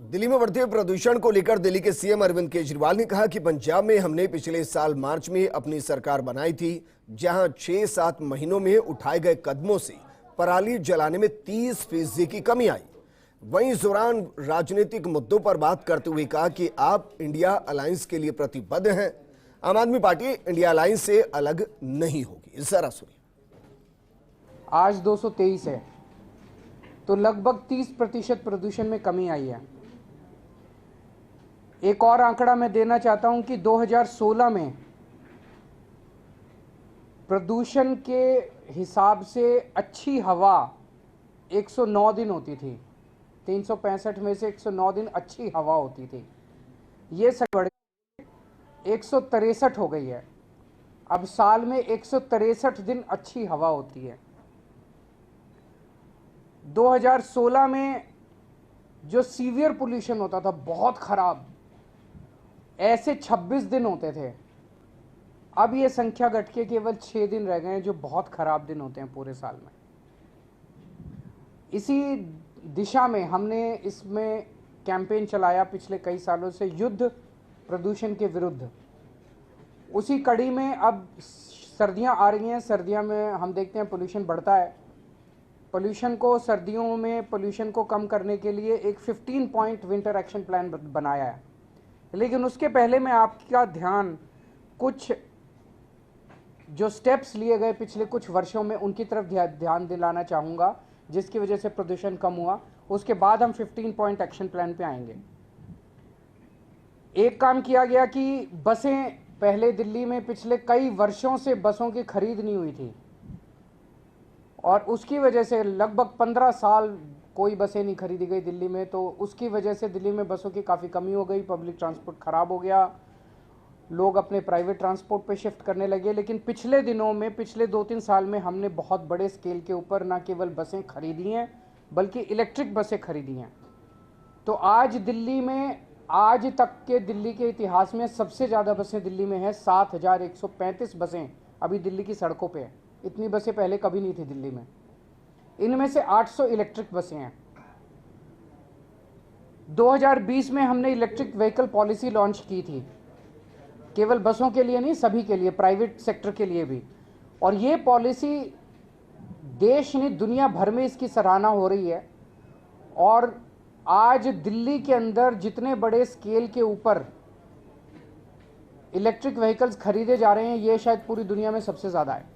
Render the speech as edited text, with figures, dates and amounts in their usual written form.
दिल्ली में बढ़ते प्रदूषण को लेकर दिल्ली के सीएम अरविंद केजरीवाल ने कहा कि पंजाब में हमने पिछले साल मार्च में अपनी सरकार बनाई थी, जहां 6-7 महीनों में उठाए गए कदमों से पराली जलाने में 30% की कमी आई। वहीं इस दौरान राजनीतिक मुद्दों पर बात करते हुए कहा कि आप इंडिया अलायंस के लिए प्रतिबद्ध हैं। आम आदमी पार्टी इंडिया अलायंस से अलग नहीं होगी। जरा सुनिए। आज 223 है तो लगभग 30% प्रदूषण में कमी आई है। एक और आंकड़ा मैं देना चाहता हूं कि 2016 में प्रदूषण के हिसाब से अच्छी हवा 109 दिन होती थी। 365 में से 109 दिन अच्छी हवा होती थी। ये बढ़ 163 हो गई है। अब साल में 163 दिन अच्छी हवा होती है। 2016 में जो सीवियर पोल्यूशन होता था, बहुत खराब, ऐसे 26 दिन होते थे। अब ये संख्या घट के केवल 6 दिन रह गए हैं, जो बहुत खराब दिन होते हैं पूरे साल में। इसी दिशा में हमने इसमें कैंपेन चलाया पिछले कई सालों से, युद्ध प्रदूषण के विरुद्ध। उसी कड़ी में अब सर्दियां आ रही हैं। सर्दियों में हम देखते हैं पोल्यूशन बढ़ता है। पोल्यूशन को सर्दियों में पोल्यूशन को कम करने के लिए एक 15 पॉइंट विंटर एक्शन प्लान बनाया है। लेकिन उसके पहले मैं आपका ध्यान कुछ जो स्टेप्स लिए गए पिछले कुछ वर्षों में उनकी तरफ ध्यान दिलाना चाहूँगा, जिसकी वजह से प्रदूषण कम हुआ। उसके बाद हम 15 पॉइंट एक्शन प्लान पे आएंगे। एक काम किया गया कि बसें, पहले दिल्ली में पिछले कई वर्षों से बसों की खरीद नहीं हुई थी और उसकी वजह से लगभग 15 साल कोई बसें नहीं खरीदी गई दिल्ली में। तो उसकी वजह से दिल्ली में बसों की काफ़ी कमी हो गई, पब्लिक ट्रांसपोर्ट ख़राब हो गया, लोग अपने प्राइवेट ट्रांसपोर्ट पे शिफ्ट करने लगे। लेकिन पिछले दिनों में, पिछले 2-3 साल में हमने बहुत बड़े स्केल के ऊपर ना केवल बसें खरीदी हैं बल्कि इलेक्ट्रिक बसें खरीदी हैं। तो आज दिल्ली में, आज तक के दिल्ली के इतिहास में सबसे ज़्यादा बसें दिल्ली में हैं। 7,135 बसें अभी दिल्ली की सड़कों पे हैं। इतनी बसें पहले कभी नहीं थी दिल्ली में। इनमें से 800 इलेक्ट्रिक बसें हैं। 2020 में हमने इलेक्ट्रिक व्हीकल पॉलिसी लॉन्च की थी, केवल बसों के लिए नहीं, सभी के लिए, प्राइवेट सेक्टर के लिए भी। और ये पॉलिसी देश ने, दुनिया भर में इसकी सराहना हो रही है। और आज दिल्ली के अंदर जितने बड़े स्केल के ऊपर इलेक्ट्रिक व्हीकल्स खरीदे जा रहे हैं, ये शायद पूरी दुनिया में सबसे ज़्यादा है।